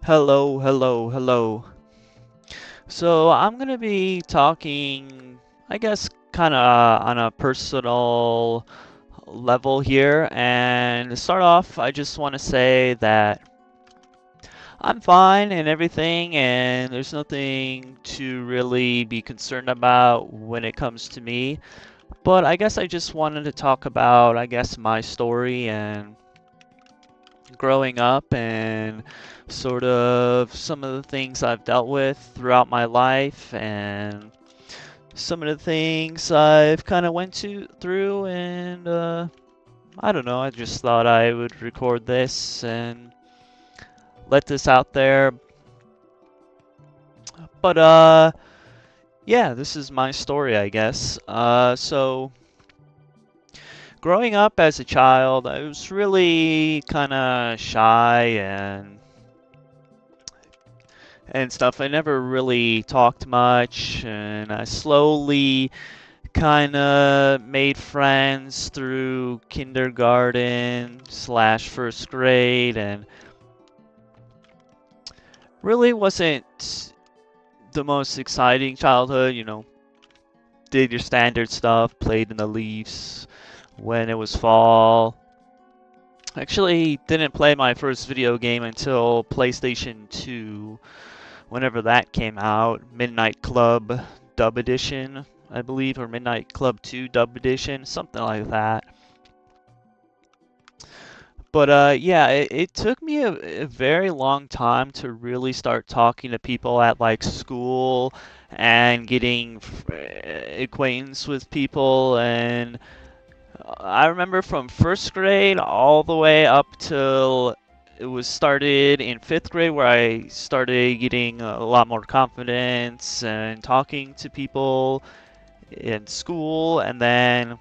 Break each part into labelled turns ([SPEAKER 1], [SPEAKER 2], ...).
[SPEAKER 1] Hello, hello, hello. So I'm gonna be talking, I guess, kind of on a personal level here. And to start off, I just want to say that I'm fine and everything, and there's nothing to really be concerned about when it comes to me. But I guess I just wanted to talk about, I guess, my story and growing up and sort of some of the things I've dealt with throughout my life and some of the things I've kind of went to through and I don't know, I just thought I would record this and let this out there. But yeah, this is my story, I guess. So growing up as a child, I was really kind of shy and stuff. I never really talked much, and I slowly kind of made friends through kindergarten slash first grade, and really wasn't the most exciting childhood. Did your standard stuff, played in the leaves when it was fall. Actually, didn't play my first video game until PlayStation 2, whenever that came out. Midnight Club Dub Edition, I believe, or Midnight Club 2 Dub Edition, something like that. But yeah, it took me a very long time to really start talking to people at like school and getting acquaintance with people. And I remember from first grade all the way up till it was started in fifth grade where I started getting a lot more confidence and talking to people in school. And then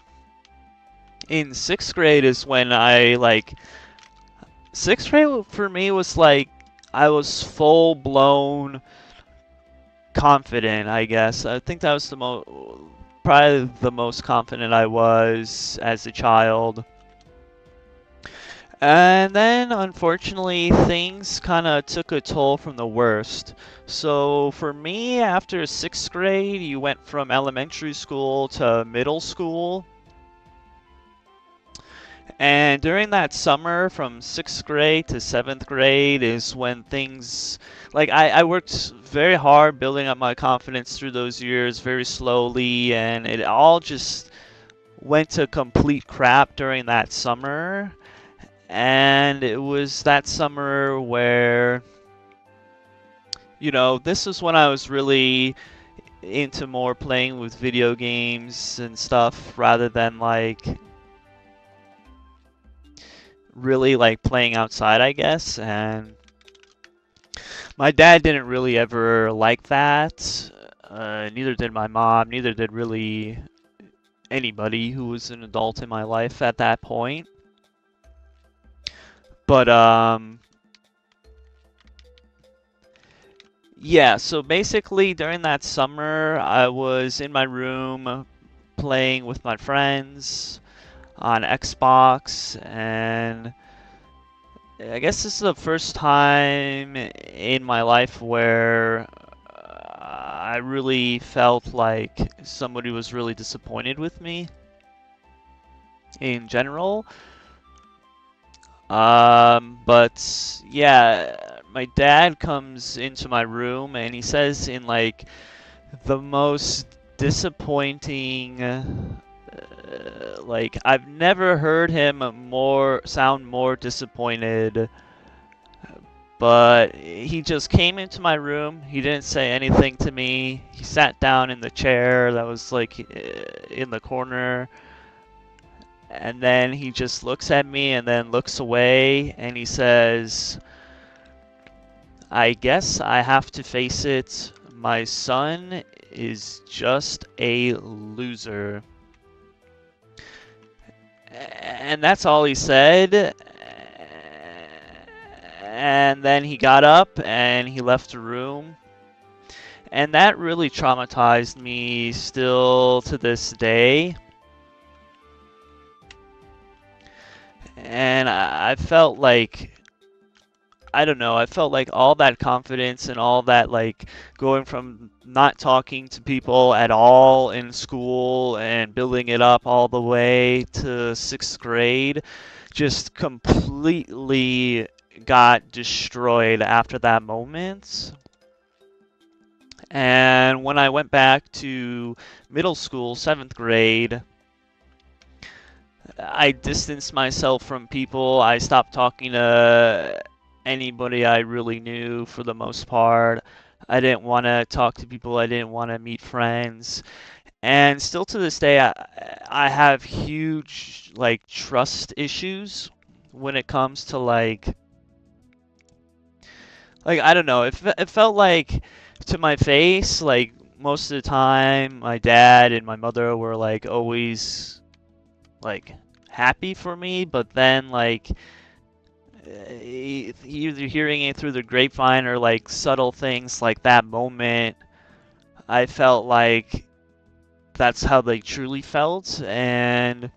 [SPEAKER 1] in sixth grade is when I like sixth grade for me was like I was full blown confident, I guess. I think that was probably the most confident I was as a child. And then unfortunately things kind of took a toll from the worst. So for me, after sixth grade, you went from elementary school to middle school. And during that summer from sixth grade to seventh grade is when things like I worked very hard building up my confidence through those years very slowly, and it all just went to complete crap during that summer. And it was that summer where, this is when I was really into more playing with video games and stuff rather than like really like playing outside, I guess. And my dad didn't really ever like that. Neither did my mom. Neither did really anybody who was an adult in my life at that point. But yeah. So basically, during that summer, I was in my room playing with my friends on Xbox, and I guess this is the first time in my life where I really felt like somebody was really disappointed with me in general. But yeah, my dad comes into my room and he says in like the most disappointing, like I've never heard him sound more disappointed. But he just came into my room. He didn't say anything to me. He sat down in the chair that was like in the corner. And then he just looks at me and then looks away and he says, I guess I have to face it. My son is just a loser. And that's all he said. And then he got up and he left the room. And that really traumatized me still to this day. And I felt like I don't know, I felt like all that confidence and all that, like, going from not talking to people at all in school and building it up all the way to sixth grade just completely got destroyed after that moment. And when I went back to middle school, seventh grade, I distanced myself from people. I stopped talking to anybody I really knew for the most part. I didn't want to talk to people. I didn't want to meet friends. And still to this day, I have huge like trust issues when it comes to like I don't know. It felt like to my face, like most of the time, my dad and my mother were like always like happy for me, but then like either hearing it through the grapevine or like subtle things like that moment, I felt like that's how they truly felt, and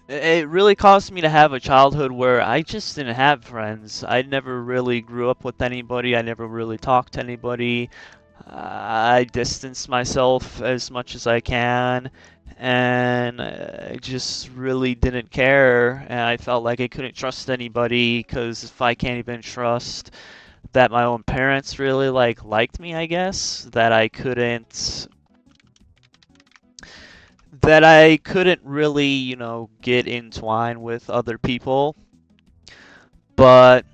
[SPEAKER 1] it really caused me to have a childhood where I just didn't have friends. I never really grew up with anybody. I never really talked to anybody. I distance myself as much as I can, and I just really didn't care. And I felt like I couldn't trust anybody because if I can't even trust that my own parents really liked me, I guess that I couldn't really, get entwined with other people. But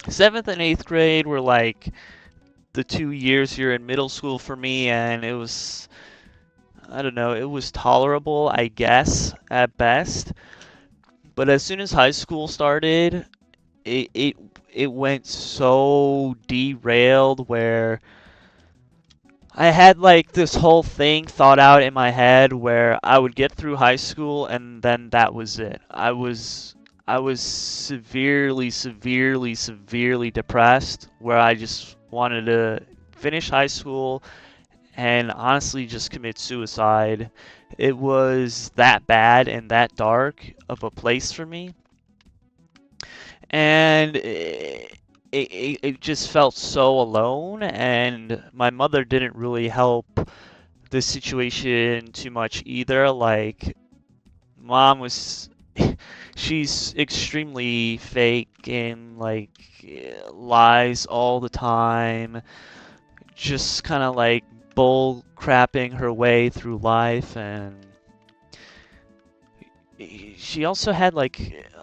[SPEAKER 1] seventh and eighth grade were like the 2 years here in middle school for me, and it was, I don't know, it was tolerable, I guess, at best. But as soon as high school started, it it it went so derailed where I had like this whole thing thought out in my head where I would get through high school and then that was it. I was severely, severely, severely depressed where I just wanted to finish high school and honestly just commit suicide. It was that bad and that dark of a place for me. And it just felt so alone, and my mother didn't really help the situation too much either. Like, mom was, she's extremely fake and like lies all the time, just kind of like bull crapping her way through life, and she also had like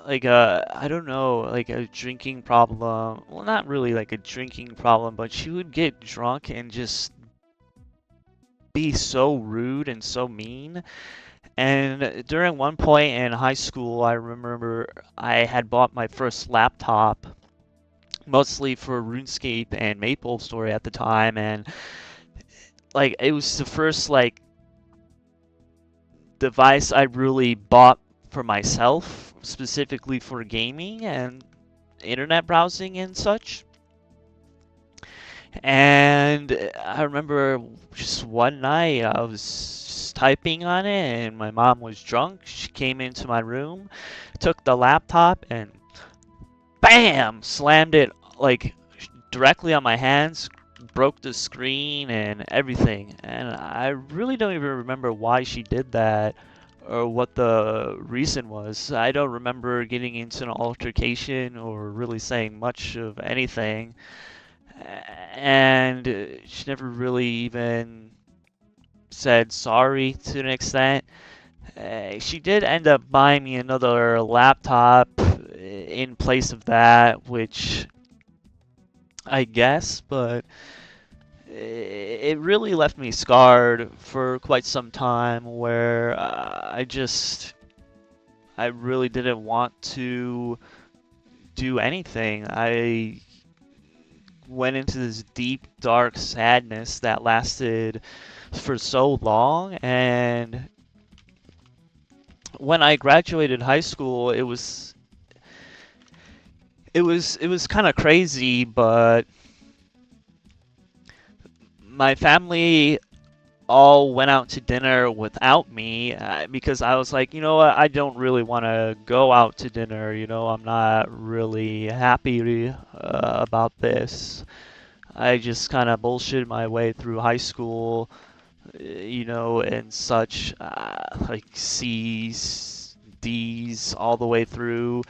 [SPEAKER 1] a I don't know like a drinking problem. Well, not really like a drinking problem, but she would get drunk and just be so rude and so mean. And during one point in high school, I remember I had bought my first laptop, mostly for RuneScape and MapleStory at the time, and like it was the first like device I really bought for myself, specifically for gaming and internet browsing and such. And I remember just one night I was just typing on it and my mom was drunk. She came into my room, took the laptop and bam, slammed it like directly on my hands, broke the screen and everything. And I really don't even remember why she did that or what the reason was. I don't remember getting into an altercation or really saying much of anything. And she never really even said sorry to an extent. She did end up buying me another laptop in place of that, which I guess, but it really left me scarred for quite some time where I really didn't want to do anything. I went into this deep, dark sadness that lasted for so long, and when I graduated high school, it was kind of crazy, but my family all went out to dinner without me because I was like, you know what, I don't really want to go out to dinner. I'm not really happy about this. I just kind of bullshitted my way through high school, and such, like C's, D's, all the way through.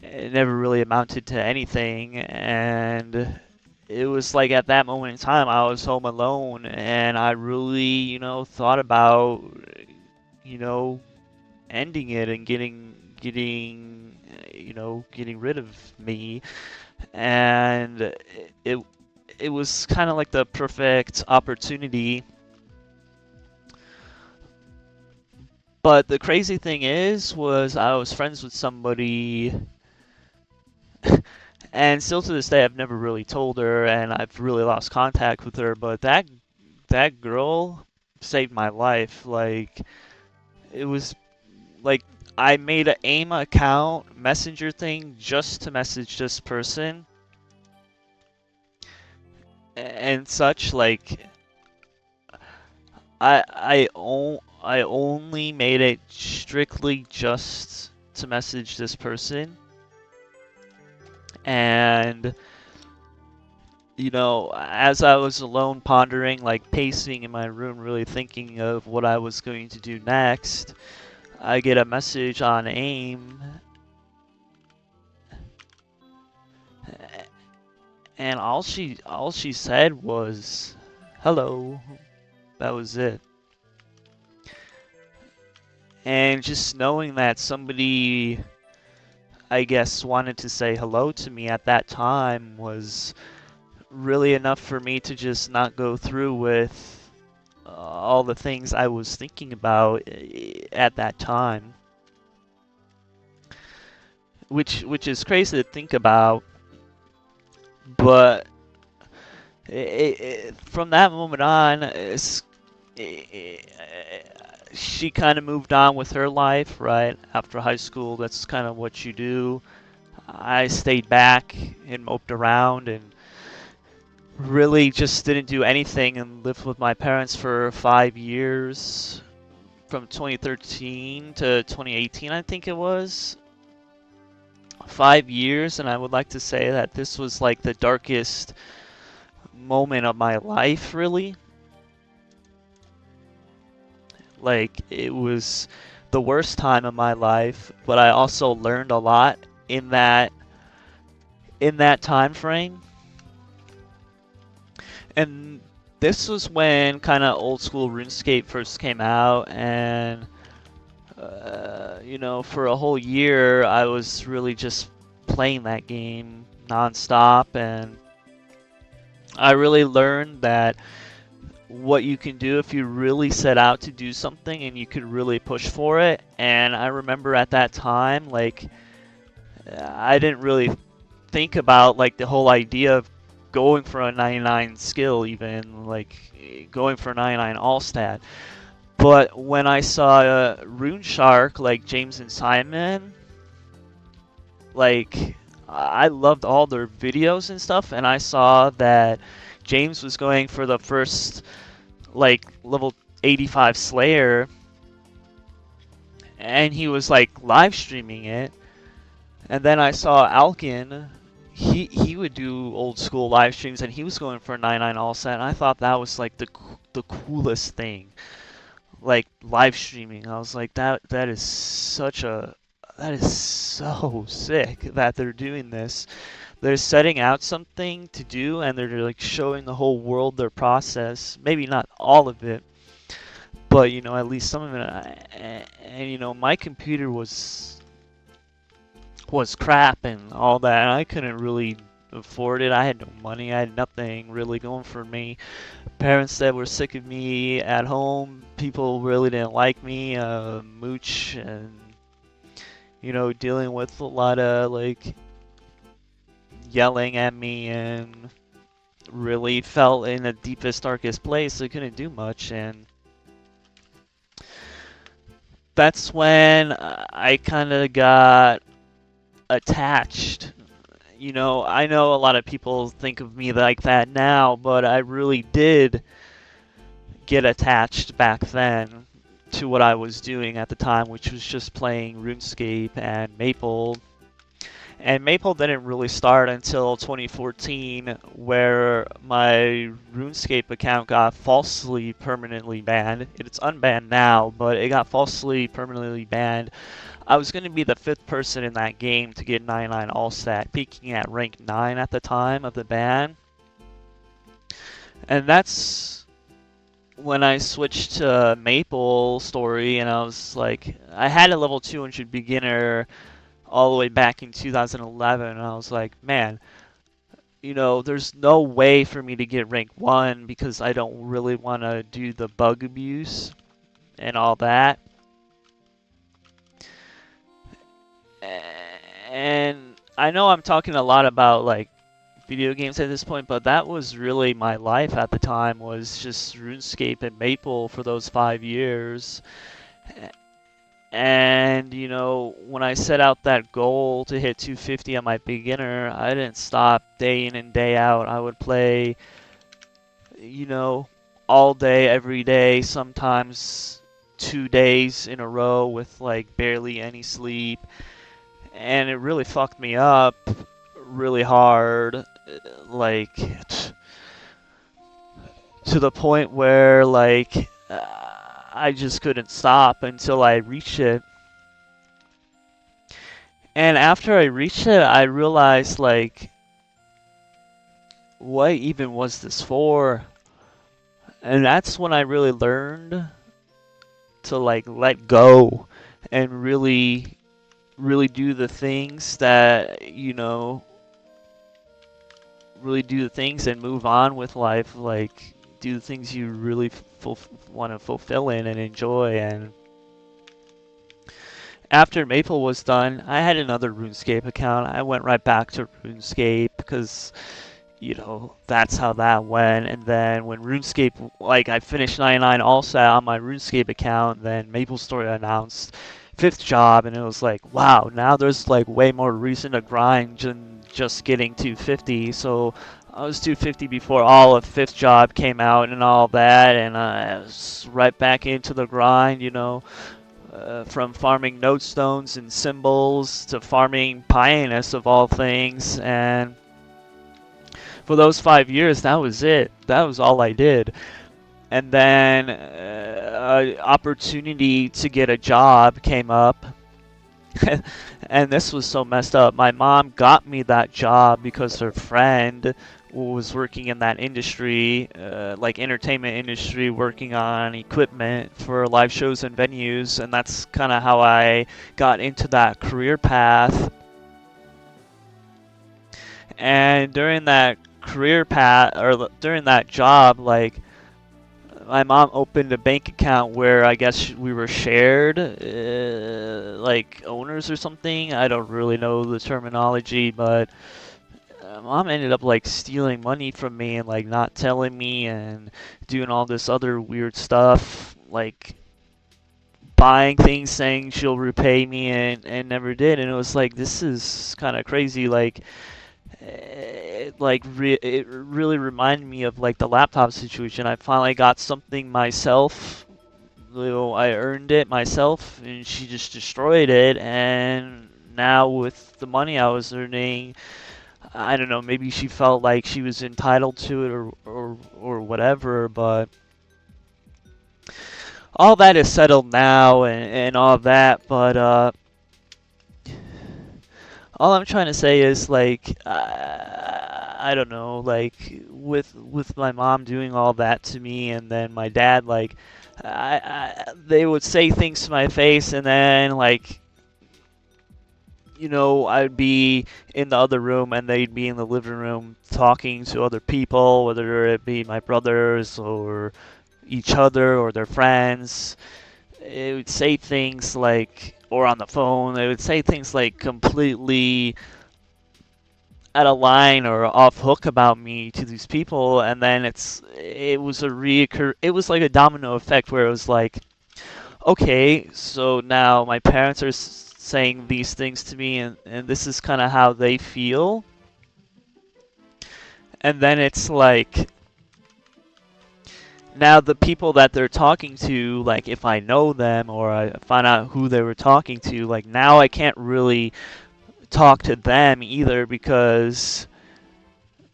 [SPEAKER 1] It never really amounted to anything, and it was like at that moment in time I was home alone, and I really, thought about, you know, ending it and getting rid of me, and it it was kind of like the perfect opportunity. But the crazy thing was I was friends with somebody, and still to this day I've never really told her, and I've really lost contact with her. But that girl saved my life. Like, it was like I made an AIM account messenger thing just to message this person and such. Like, I only made it strictly just to message this person, and as I was alone pondering, like pacing in my room, really thinking of what I was going to do next, I get a message on AIM, and all she said was, "Hello." That was it. And just knowing that somebody, I guess, wanted to say hello to me at that time was really enough for me to just not go through with all the things I was thinking about at that time, which is crazy to think about. But from that moment on, she kind of moved on with her life, right? After high school, that's kind of what you do. I stayed back and moped around and really just didn't do anything and lived with my parents for 5 years, from 2013 to 2018, I think it was. 5 years, and I would like to say that this was like the darkest moment of my life, really. Like, it was the worst time of my life, but I also learned a lot in that time frame. And this was when kind of old school RuneScape first came out, and for a whole year I was really just playing that game nonstop, and I really learned that what you can do if you really set out to do something and you could really push for it. And I remember at that time, like, I didn't really think about like the whole idea of going for a 99 skill, even like going for a 99 all stat. But when I saw Rune Shark, like James and Simon, like, I loved all their videos and stuff, and I saw that James was going for the first like level 85 Slayer, and he was like live streaming it. And then I saw Alkin. He would do old school live streams, and he was going for a 99 all set. And I thought that was like the coolest thing, like live streaming. I was like, that is so sick that they're doing this. They're setting out something to do, and they're like showing the whole world their process. Maybe not all of it, but at least some of it. And my computer was crap and all that, and I couldn't really afford it. I had no money. I had nothing really going for me. Parents that were sick of me at home. People really didn't like me. Mooch, and dealing with a lot of like yelling at me, and really felt in the deepest, darkest place. I couldn't do much, and that's when I kind of got attached. I know a lot of people think of me like that now, but I really did get attached back then to what I was doing at the time, which was just playing RuneScape and Maple. And Maple didn't really start until 2014, where my RuneScape account got falsely permanently banned. It's unbanned now, but it got falsely permanently banned. I was going to be the 5th person in that game to get 99 all stat, peaking at rank 9 at the time of the ban. And that's when I switched to Maple Story, and I was like, I had a level 200 beginner all the way back in 2011, and I was like, man, you know, there's no way for me to get rank 1 because I don't really want to do the bug abuse and all that. And I know I'm talking a lot about like video games at this point, but that was really my life at the time, was just RuneScape and Maple for those 5 years. And, you know, when I set out that goal to hit 250 on my beginner, I didn't stop day in and day out. I would play, you know, all day, every day, sometimes 2 days in a row with like barely any sleep. And it really fucked me up really hard, like to the point where like I just couldn't stop until I reached it. And after I reached it, I realized like, what even was this for? And that's when I really learned to like let go and really do the things that, you know, really do the things and move on with life, like do the things you really want to fulfill in and enjoy. And after Maple was done, I had another RuneScape account. I went right back to RuneScape because, you know, that's how that went. And then when RuneScape, like I finished 99 all set on my RuneScape account, then Maple Story announced 5th job, and it was like, wow, now there's like way more reason to grind than just getting 250. So I was 250 before all of 5th job came out and all that, and I was right back into the grind, you know. From farming nodestones and symbols to farming Pioneers of all things, and for those 5 years, that was it. That was all I did. And then an opportunity to get a job came up. And this was so messed up. My mom got me that job because her friend was working in that industry, like entertainment industry, working on equipment for live shows and venues. And that's kind of how I got into that career path. And during that career path, or during that job, like, my mom opened a bank account where I guess we were shared, like owners or something. I don't really know the terminology, but mom ended up like stealing money from me and like not telling me and doing all this other weird stuff, like buying things saying she'll repay me and never did. And it was like, this is kind of crazy. Like, it really reminded me of like the laptop situation. I finally got something myself. You know, I earned it myself, and she just destroyed it. And now with the money I was earning, I don't know. Maybe she felt like she was entitled to it, or whatever. But all that is settled now, and all that. But all I'm trying to say is like, I don't know, like with my mom doing all that to me, and then my dad, like, they would say things to my face, and then like, you know, I'd be in the other room and they'd be in the living room talking to other people, whether it be my brothers or each other or their friends. It would say things like, or on the phone, they would say things like completely out of line or off hook about me to these people, and then it was it was like a domino effect where it was like, okay, so now my parents are saying these things to me, and this is kind of how they feel. And then it's like, now the people that they're talking to, like if I know them or I find out who they were talking to, like now I can't really talk to them either because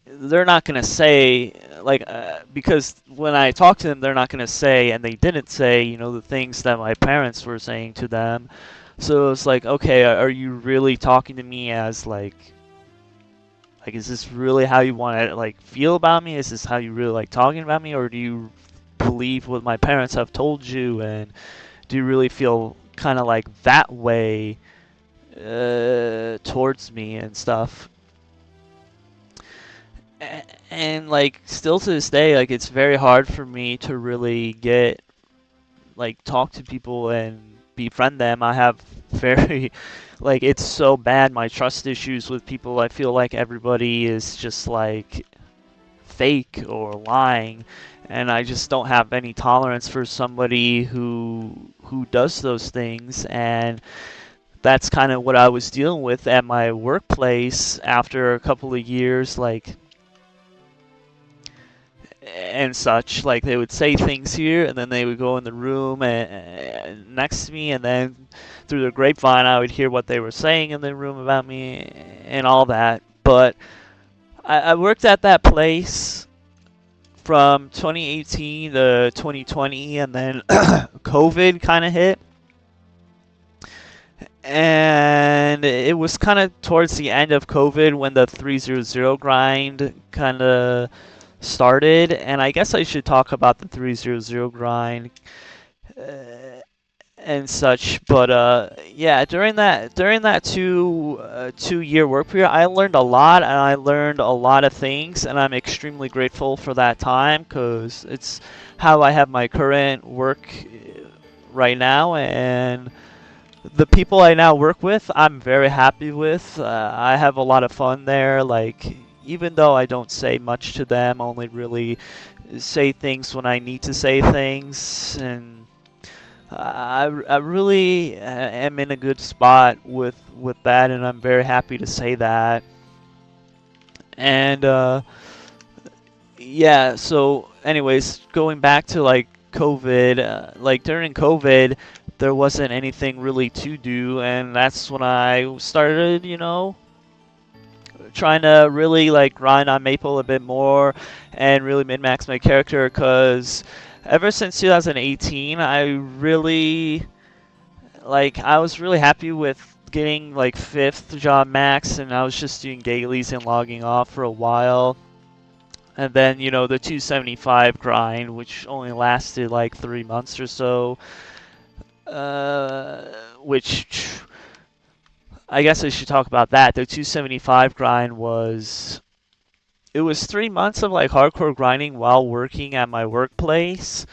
[SPEAKER 1] they're not going to say because when I talk to them they're not going to say, and they didn't say, the things that my parents were saying to them. So it's like, okay, are you really talking to me as like is this really how you want to like feel about me? Is this how you really like talking about me, or do you believe what my parents have told you, and do you really feel kind of like that way towards me and stuff? And like still to this day, like it's very hard for me to really get like talk to people and befriend them. I have very like it's so bad, my trust issues with people. I feel like everybody is just like fake or lying, and I just don't have any tolerance for somebody who does those things. And that's kind of what I was dealing with at my workplace after a couple of years, like and such. Like they would say things here, and then they would go in the room next to me, and then through the grapevine, I would hear what they were saying in the room about me and all that. But I worked at that place from 2018 to 2020, and then COVID kind of hit. And it was kind of towards the end of COVID when the 300 grind kind of started. And I guess I should talk about the 300 grind uh, and such. But yeah, during that 2 year work period, I learned a lot, and I learned a lot of things, and I'm extremely grateful for that time because it's how I have my current work right now. And the people I now work with, I'm very happy with. I have a lot of fun there. Like, even though I don't say much to them, only really say things when I need to say things. And I really am in a good spot with that, and I'm very happy to say that. And yeah, so anyways, going back to like COVID, like during COVID, there wasn't anything really to do, and that's when I started, trying to really like grind on Maple a bit more and really min-max my character, because ever since 2018, I was really happy with getting like 5th job max, and I was just doing dailies and logging off for a while. And then, the 275 grind, which only lasted like 3 months or so, which I guess I should talk about that. The 275 grind it was 3 months of like hardcore grinding while working at my workplace.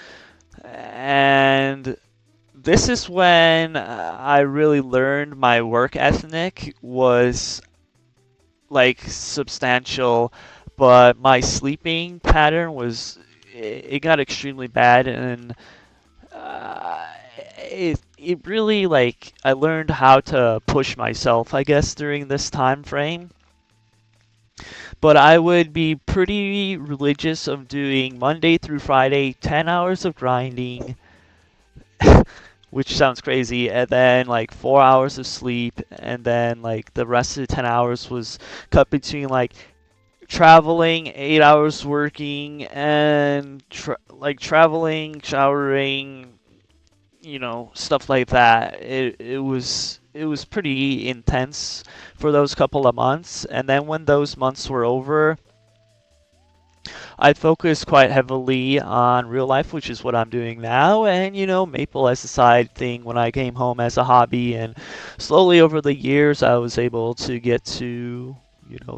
[SPEAKER 1] And this is when I really learned my work ethic was like substantial, but my sleeping pattern it got extremely bad. And uh, it really like I learned how to push myself, I guess, during this time frame. But I would be pretty religious of doing Monday through Friday 10 hours of grinding, which sounds crazy, and then like 4 hours of sleep, and then like the rest of the 10 hours was cut between like traveling, 8 hours working, and like traveling, showering, stuff like that. It was pretty intense for those couple of months, and then when those months were over, I focused quite heavily on real life, which is what I'm doing now, and Maple as a side thing when I came home as a hobby. And slowly over the years, I was able to get to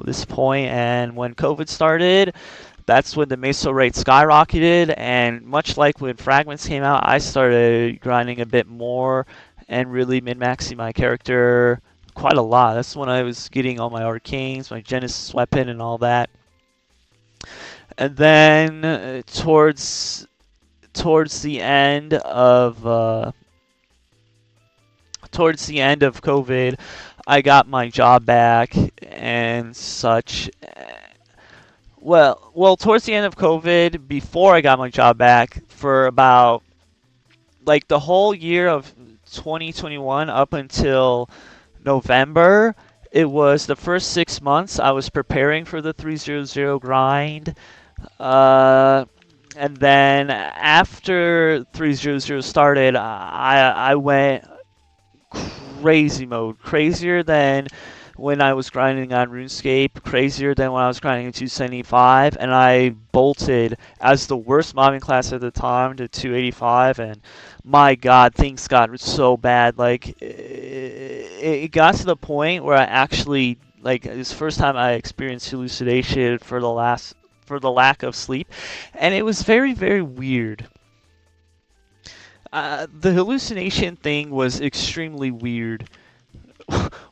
[SPEAKER 1] this point. And when COVID started, that's when the meso rate skyrocketed, and much like when fragments came out, I started grinding a bit more and really min-maxing my character quite a lot. That's when I was getting all my arcanes, my Genesis weapon, and all that. And then towards the end of COVID, I got my job back and such, well, towards the end of COVID, before I got my job back, for about like the whole year of 2021 up until November, it was the first 6 months I was preparing for the 300 grind. Uh, and then after 300 started, I went crazy mode, crazier than when I was grinding on RuneScape, crazier than when I was grinding in 275, and I bolted as the worst mobbing class at the time to 285, and my god, things got so bad. Like, it got to the point where I actually, like, it was the first time I experienced hallucination for the lack of sleep, and it was very, very weird. The hallucination thing was extremely weird.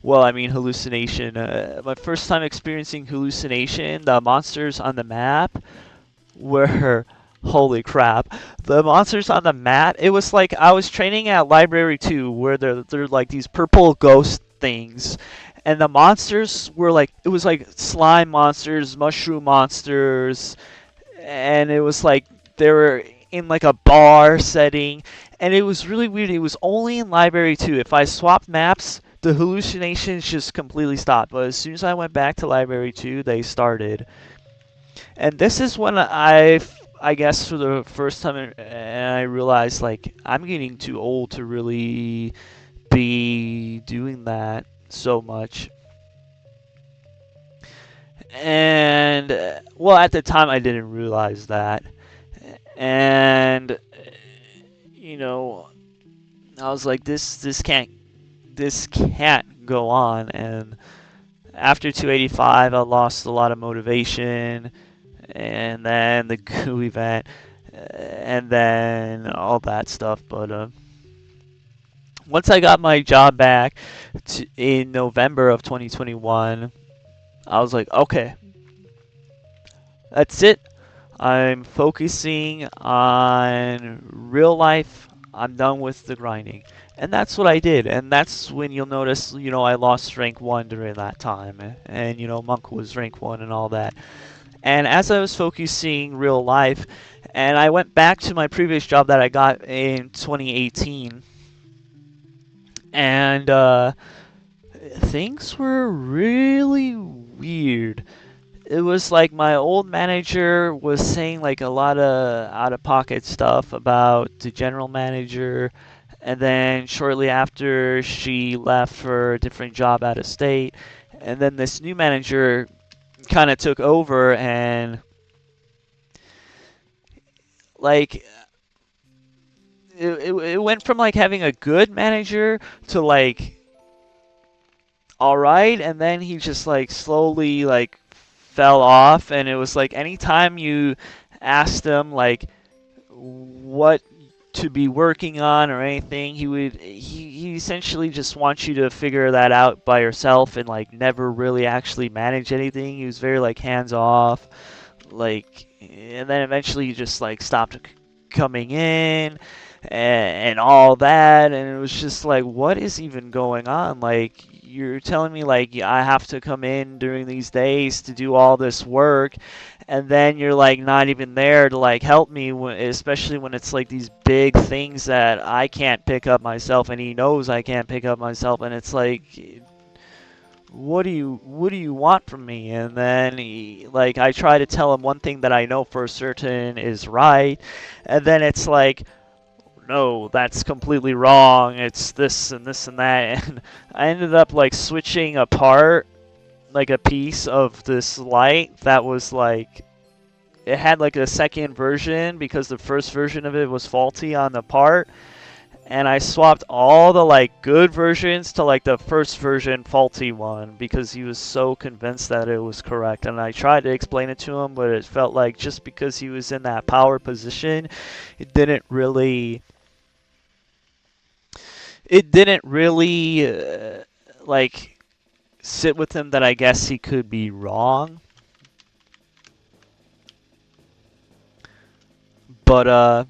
[SPEAKER 1] Well, I mean, hallucination. My first time experiencing hallucination, the monsters on the map were. Holy crap. The monsters on the map, it was like I was training at Library 2, where they're like these purple ghost things. And the monsters were like, it was like slime monsters, mushroom monsters, and it was like they were in like a bar setting, and it was really weird. It was only in Library 2. If I swapped maps, the hallucinations just completely stopped. But as soon as I went back to Library 2, they started. And this is when I guess for the first time, and I realized like I'm getting too old to really be doing that so much. And well, at the time I didn't realize that. And you know, I was like, this can't go on. And after 285, I lost a lot of motivation, and then the goo event, and then all that stuff. But once I got my job back in November of 2021, I was like, okay, that's it. I'm focusing on real life. I'm done with the grinding. And that's what I did. And that's when you'll notice, I lost rank 1 during that time. And, Monk was rank 1 and all that. And as I was focusing real life, and I went back to my previous job that I got in 2018, and things were really weird. It was like my old manager was saying like a lot of out of pocket stuff about the general manager, and then shortly after she left for a different job out of state, and then this new manager kind of took over, and like it went from like having a good manager to like all right, and then he just like slowly like fell off, and it was like anytime you asked him like what to be working on or anything, he essentially just wants you to figure that out by yourself and like never really actually manage anything. He was very like hands off, like, and then eventually he just like stopped coming in and all that, and it was just like, what is even going on? Like, you're telling me like I have to come in during these days to do all this work, and then you're like not even there to like help me, especially when it's like these big things that I can't pick up myself, and he knows I can't pick up myself, and it's like, what do you want from me? And then like I try to tell him one thing that I know for certain is right, and then it's like, no, that's completely wrong. It's this and this and that. And I ended up like switching apart like a piece of this light that was like, it had like a second version because the first version of it was faulty on the part. And I swapped all the like good versions to like the first version faulty one because he was so convinced that it was correct. And I tried to explain it to him, but it felt like just because he was in that power position, it didn't really it didn't really like sit with him that I guess he could be wrong. But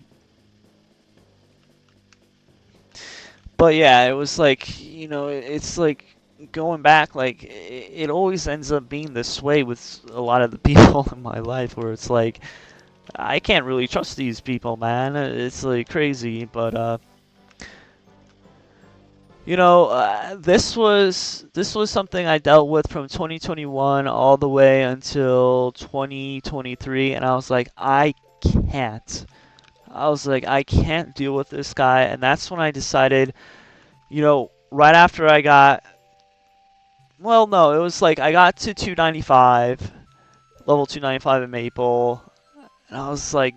[SPEAKER 1] but yeah, it was like, it's like going back, like it always ends up being this way with a lot of the people in my life, where it's like I can't really trust these people, man. It's like crazy, but this was something I dealt with from 2021 all the way until 2023, and I was like, can't. I was like, I can't deal with this guy, and that's when I decided, right after I got, well, no, it was like I got to 295, level 295 in Maple, and I was like,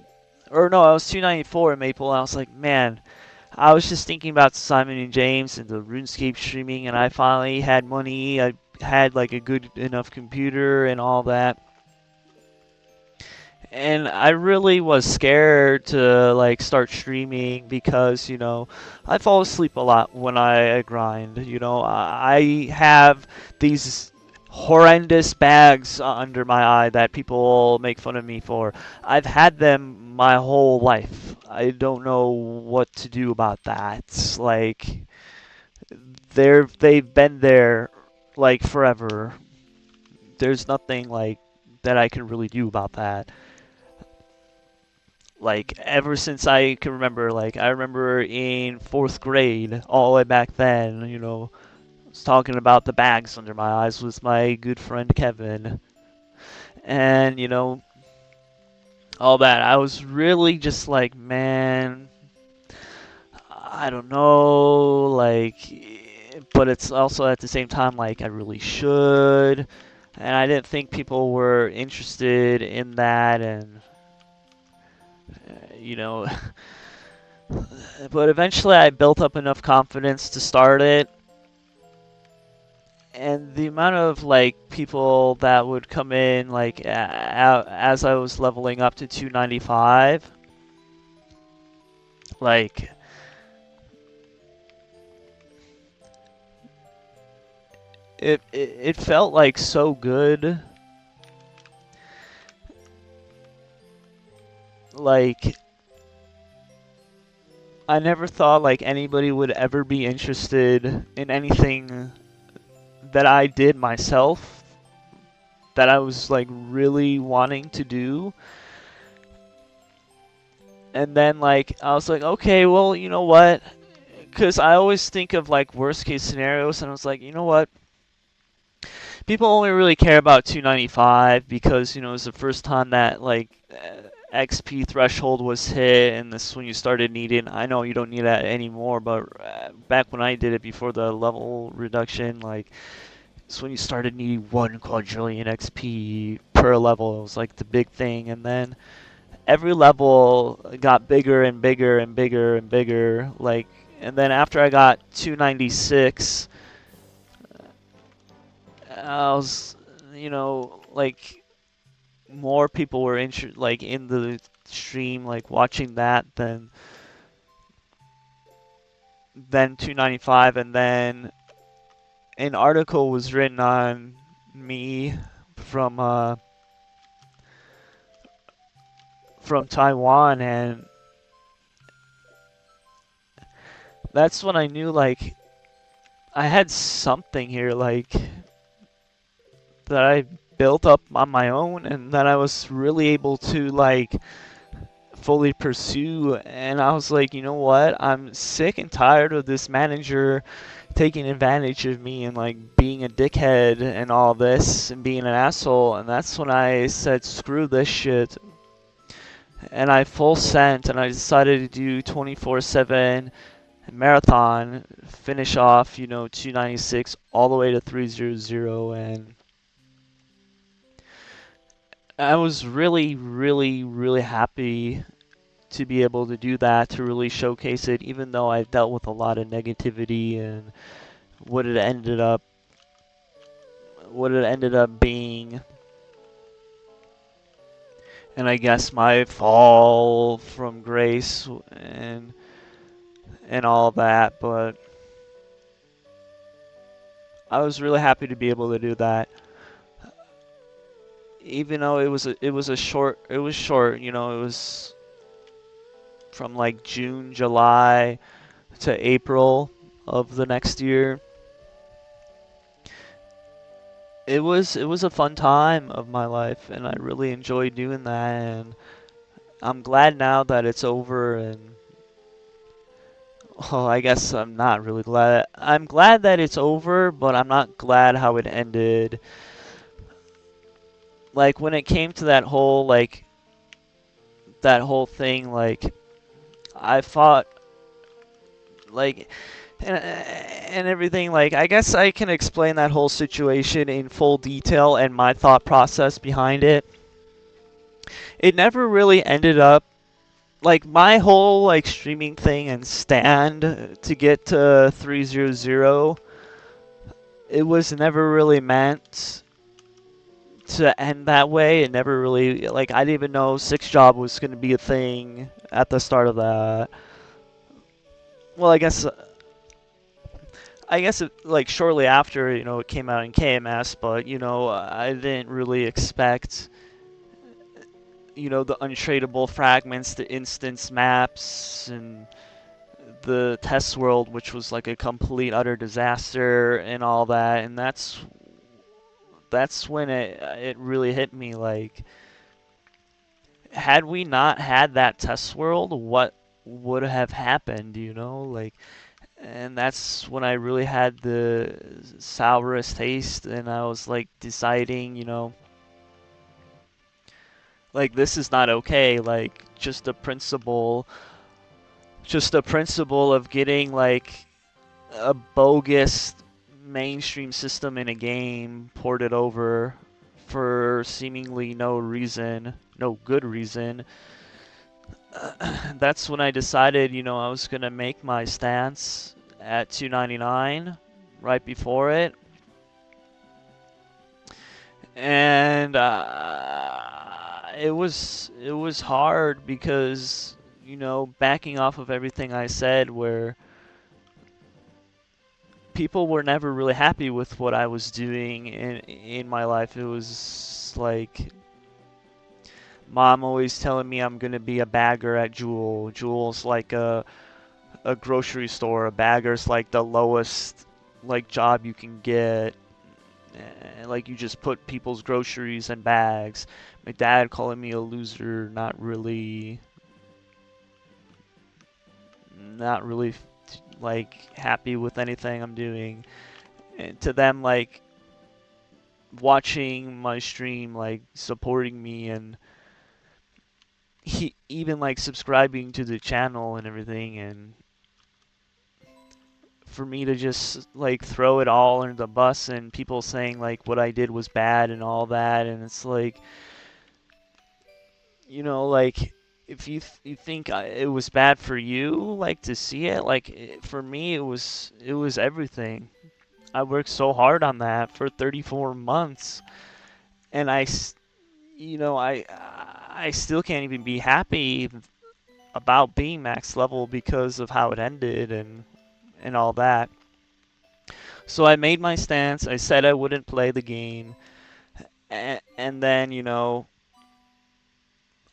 [SPEAKER 1] or no, I was 294 in Maple, and I was like, man, I was just thinking about Simon and James and the RuneScape streaming, and I finally had money. I had like a good enough computer and all that. And I really was scared to like start streaming because, I fall asleep a lot when I grind. I have these horrendous bags under my eye that people make fun of me for. I've had them my whole life. I don't know what to do about that. Like they've been there like forever. There's nothing like that I can really do about that. Like ever since I can remember, like I remember in fourth grade, all the way back then, I was talking about the bags under my eyes with my good friend Kevin, and all that. I was really just like, man, I don't know, like, but it's also at the same time like I really should, and I didn't think people were interested in that, and you know. But eventually I built up enough confidence to start it. And the amount of like people that would come in like as I was leveling up to 295, like it felt like so good. Like I never thought like anybody would ever be interested in anything that I did myself, that I was like really wanting to do. And then like I was like, okay, well, you know what? Because I always think of like worst case scenarios, and I was like, you know what? People only really care about 295 because it's the first time that like XP threshold was hit, and this is when you started needing. I know you don't need that anymore, but back when I did it before the level reduction, like it's when you started needing 1 quadrillion XP per level. It was like the big thing, and then every level got bigger and bigger and bigger and bigger. Like, and then after I got 296, I was, like more people were like in the stream, like watching that than 295, and then an article was written on me from Taiwan, and that's when I knew like I had something here, like that I built up on my own, and that I was really able to like fully pursue. And I was like, you know what? I'm sick and tired of this manager taking advantage of me and like being a dickhead and all this and being an asshole. And that's when I said, screw this shit. And I full sent, and I decided to do 24/7 marathon, finish off, 296 all the way to 300, and I was really, really, really happy to be able to do that, to really showcase it, even though I dealt with a lot of negativity and what it ended up being. And I guess my fall from grace and all that, but I was really happy to be able to do that. Even though it was short, it was from like June, July to April of the next year. it was a fun time of my life, and I really enjoyed doing that. And I'm glad now that it's over. And well, I guess I'm not really glad. I'm glad that it's over, but I'm not glad how it ended. Like when it came to that whole thing, like I fought like and everything. Like I guess I can explain that whole situation in full detail and my thought process behind it. It never really ended up like my whole like streaming thing and stand to get to 300. It was never really meant to end that way. It never really like I didn't even know six job was going to be a thing at the start of that. Well, I guess like shortly after, it came out in KMS, but I didn't really expect, the untradeable fragments, the instance maps, and the test world, which was like a complete utter disaster and all that. And that's when it really hit me. Like, had we not had that test world, what would have happened? Like, and that's when I really had the sourest taste, and I was like deciding, like this is not okay. Like just the principle of getting like a bogus mainstream system in a game ported over for seemingly no reason, no good reason. That's when I decided, I was gonna make my stance at 299 right before it, and it was hard because backing off of everything I said, where people were never really happy with what I was doing in my life. It was like mom always telling me I'm gonna be a bagger at Jewel. Jewel's like a grocery store. A bagger's like the lowest like job you can get. Like you just put people's groceries in bags. My dad calling me a loser, not really like happy with anything I'm doing. And to them, like watching my stream, like supporting me, and he even like subscribing to the channel and everything, and for me to just like throw it all under the bus, and people saying like what I did was bad and all that. And it's like, like if you think it was bad for you, like to see it, like for me it was everything. I worked so hard on that for 34 months, and I still can't even be happy about being max level because of how it ended and all that. So I made my stance. I said I wouldn't play the game, and then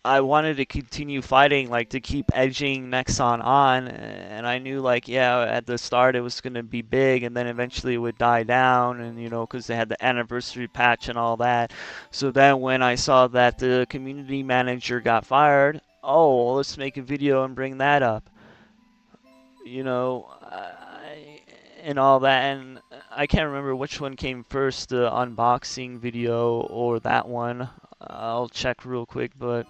[SPEAKER 1] I wanted to continue fighting, like to keep edging Nexon on, and I knew like yeah, at the start it was gonna be big, and then eventually it would die down, and because they had the anniversary patch and all that. So then when I saw that the community manager got fired, oh, well, let's make a video and bring that up, and all that. And I can't remember which one came first, the unboxing video or that one. I'll check real quick, but.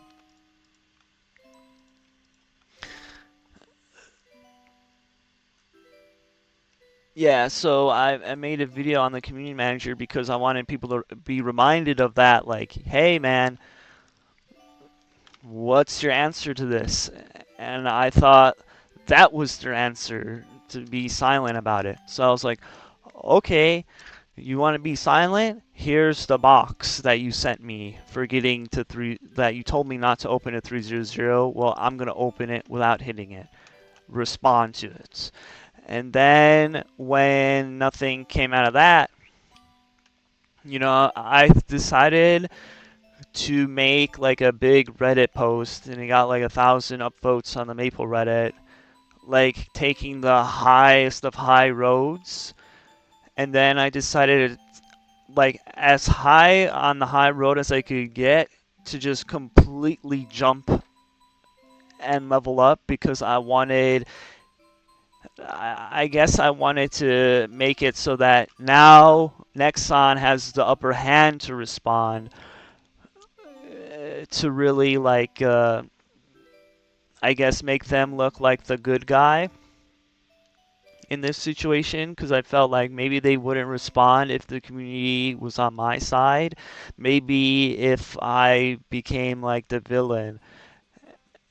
[SPEAKER 1] Yeah, so I made a video on the community manager because I wanted people to be reminded of that, like, hey man, what's your answer to this? And I thought that was their answer, to be silent about it. So I was like, okay, you want to be silent? Here's the box that you sent me for getting to that you told me not to open at 300. Well, I'm gonna open it without hitting it. Respond to it. And then when nothing came out of that, I decided to make like a big Reddit post, and it got like 1,000 upvotes on the Maple Reddit, like taking the highest of high roads. And then I decided like as high on the high road as I could get to just completely jump and level up because I guess I wanted to make it so that now Nexon has the upper hand to respond, to really like I guess make them look like the good guy in this situation, because I felt like maybe they wouldn't respond if the community was on my side. Maybe if I became like the villain.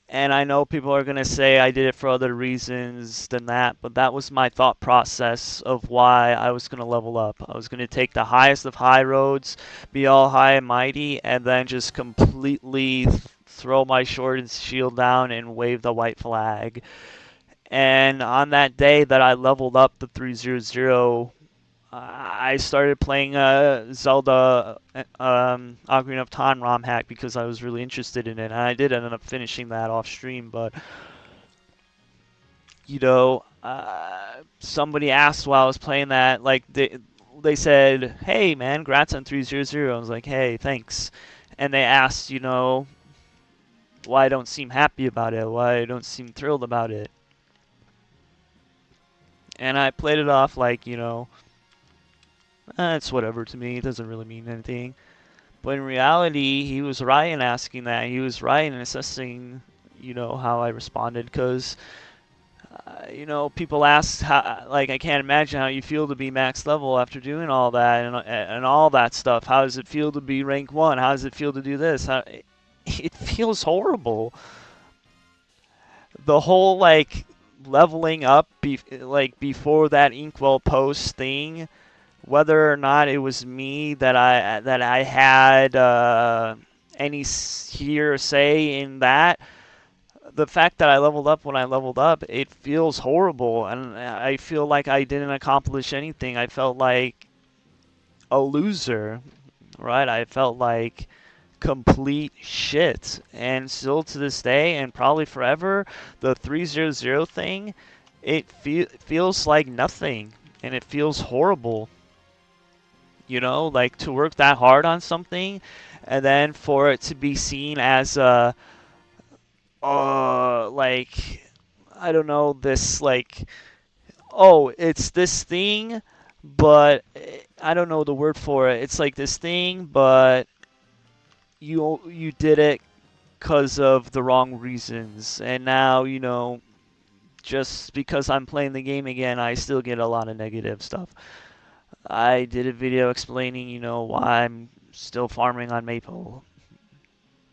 [SPEAKER 1] And I know people are going to say I did it for other reasons than that, but that was my thought process of why I was going to level up. I was going to take the highest of high roads, be all high and mighty, and then just completely throw my sword and shield down and wave the white flag. And on that day that I leveled up the 300, I started playing Zelda Ocarina of Time ROM hack because I was really interested in it, and I did end up finishing that off stream. But somebody asked while I was playing that, like they said, "Hey man, congrats on 300." I was like, "Hey, thanks." And they asked, why I don't seem happy about it, why I don't seem thrilled about it, and I played it off like, it's whatever to me. It doesn't really mean anything. But in reality, he was right in asking that. He was right in assessing, how I responded. Because, people ask, how, like, I can't imagine how you feel to be max level after doing all that and all that stuff. How does it feel to be rank 1? How does it feel to do this? It feels horrible. The whole, like, leveling up, like, before that Inkwell post thing, whether or not it was me that I had any here say in that, the fact that I leveled up when I leveled up, it feels horrible, and I feel like I didn't accomplish anything. I felt like a loser, right? I felt like complete shit, and still to this day, and probably forever, the 300 thing, it feels like nothing, and it feels horrible. Like to work that hard on something and then for it to be seen as like, I don't know, this like, oh, it's this thing, but I don't know the word for it. It's like this thing, but you did it because of the wrong reasons. And now, just because I'm playing the game again, I still get a lot of negative stuff. I did a video explaining, why I'm still farming on Maple.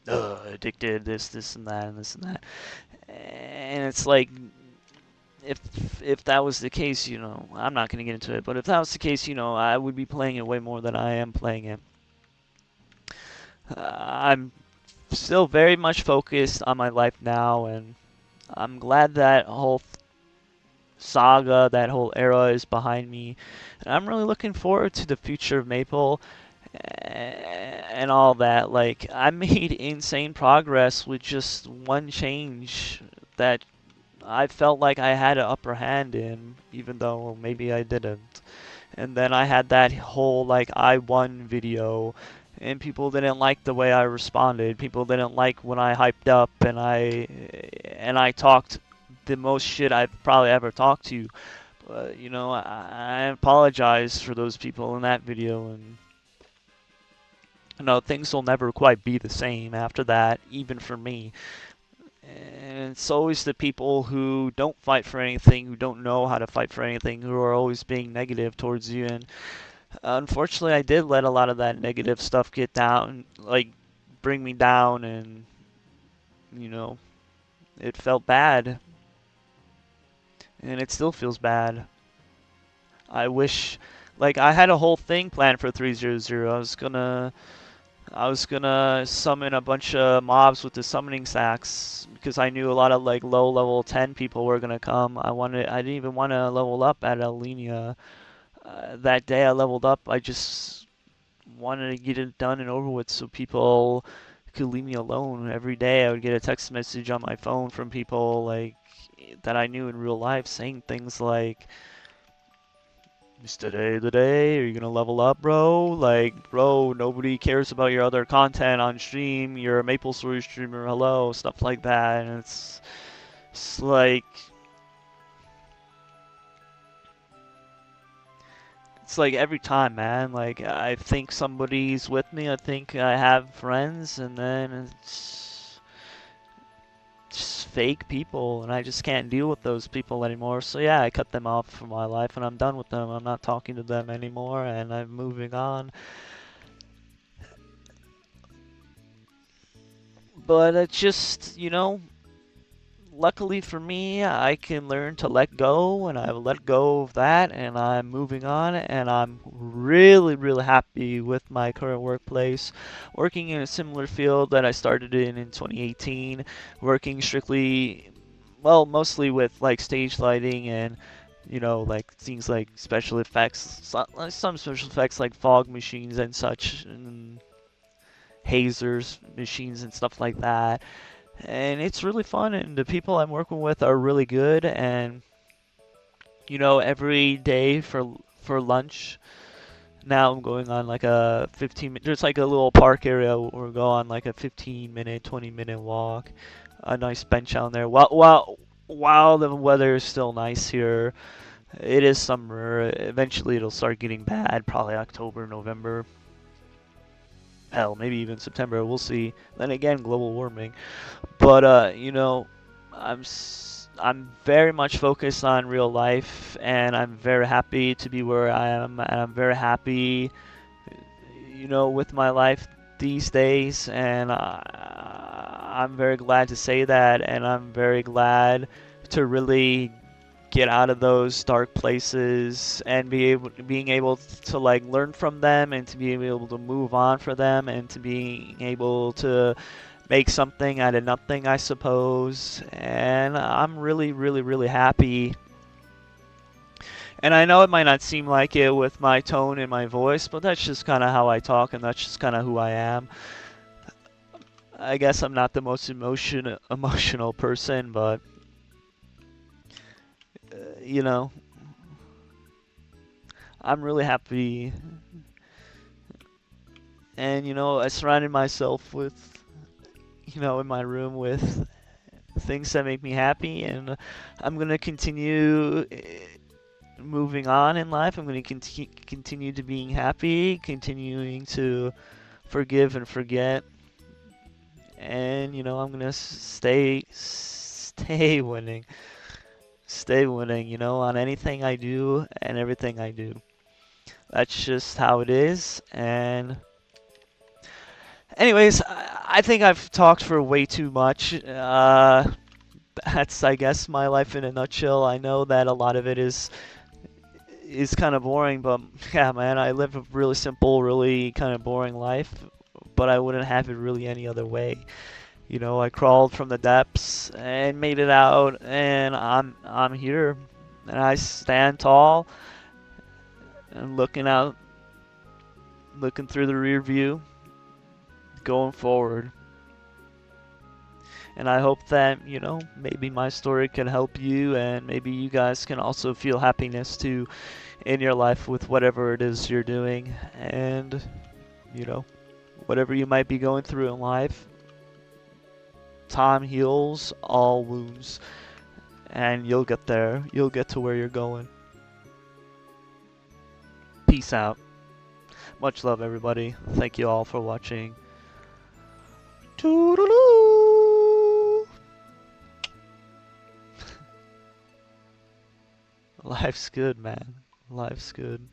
[SPEAKER 1] Addicted, this, and that, and this, and that. And it's like, if that was the case, I'm not going to get into it, but if that was the case, I would be playing it way more than I am playing it. I'm still very much focused on my life now, and I'm glad that whole saga, that whole era is behind me. And I'm really looking forward to the future of Maple and all that. Like, I made insane progress with just one change that I felt like I had an upper hand in, even though maybe I didn't. And then I had that whole, like, I won video, and people didn't like the way I responded. People didn't like when I hyped up and I talked the most shit I've probably ever talked to. But, I apologize for those people in that video, and things will never quite be the same after that, even for me. And it's always the people who don't fight for anything, who don't know how to fight for anything, who are always being negative towards you. And unfortunately, I did let a lot of that negative stuff get down, like bring me down, and it felt bad, and it still feels bad. I wish, like, I had a whole thing planned for 300. I was gonna summon a bunch of mobs with the summoning sacks because I knew a lot of like low level 10 people were gonna come. I didn't even want to level up at Alenia. That day I leveled up, I just wanted to get it done and over with so people could leave me alone. Every day I would get a text message on my phone from people like that I knew in real life saying things like, Is today the day? Are you gonna level up, bro? Like, bro, nobody cares about your other content on stream. You're a Maple Story streamer, hello, stuff like that. And it's like, it's like every time, man. Like, I think somebody's with me. I think I have friends, and then it's just fake people, and I just can't deal with those people anymore. So yeah, I cut them off from my life, and I'm done with them. I'm not talking to them anymore, and I'm moving on. But it's just, luckily for me, I can learn to let go, and I've let go of that, and I'm moving on, and I'm really, really happy with my current workplace. Working in a similar field that I started in 2018, working strictly, well, mostly with like stage lighting and like things like special effects, some special effects like fog machines and such, and hazers machines and stuff like that. And it's really fun, and the people I'm working with are really good. And every day for lunch, now I'm going on like a 15 minute, there's like a little park area where we go on like a 15-minute, 20-minute walk, a nice bench out there. While the weather is still nice here, it is summer. Eventually it'll start getting bad, probably October, November, hell, maybe even September. We'll see. Then again, global warming. But I'm very much focused on real life, and I'm very happy to be where I am, and I'm very happy, with my life these days, and I'm very glad to say that, and I'm very glad to really get out of those dark places and being able to like learn from them, and to be able to move on for them, and to being able to make something out of nothing, I suppose. And I'm really, really, really happy. And I know it might not seem like it with my tone and my voice, but that's just kind of how I talk, and that's just kind of who I am. I guess I'm not the most emotional person, but you know, I'm really happy. And I surrounded myself with, in my room with things that make me happy, and I'm gonna continue moving on in life. I'm going to continue to being happy, continuing to forgive and forget, and I'm going to stay winning, on anything I do and everything I do. That's just how it is. And anyways, I think I've talked for way too much. That's, I guess, my life in a nutshell. I know that a lot of it is kind of boring, but yeah, man, I live a really simple, really kind of boring life, but I wouldn't have it really any other way. I crawled from the depths and made it out, and I'm here, and I stand tall and looking through the rear view, going forward. And I hope that, maybe my story can help you, and maybe you guys can also feel happiness too in your life with whatever it is you're doing. And, whatever you might be going through in life, time heals all wounds, and you'll get there. You'll get to where you're going. Peace out. Much love, everybody. Thank you all for watching. Toodaloo! Life's good, man. Life's good.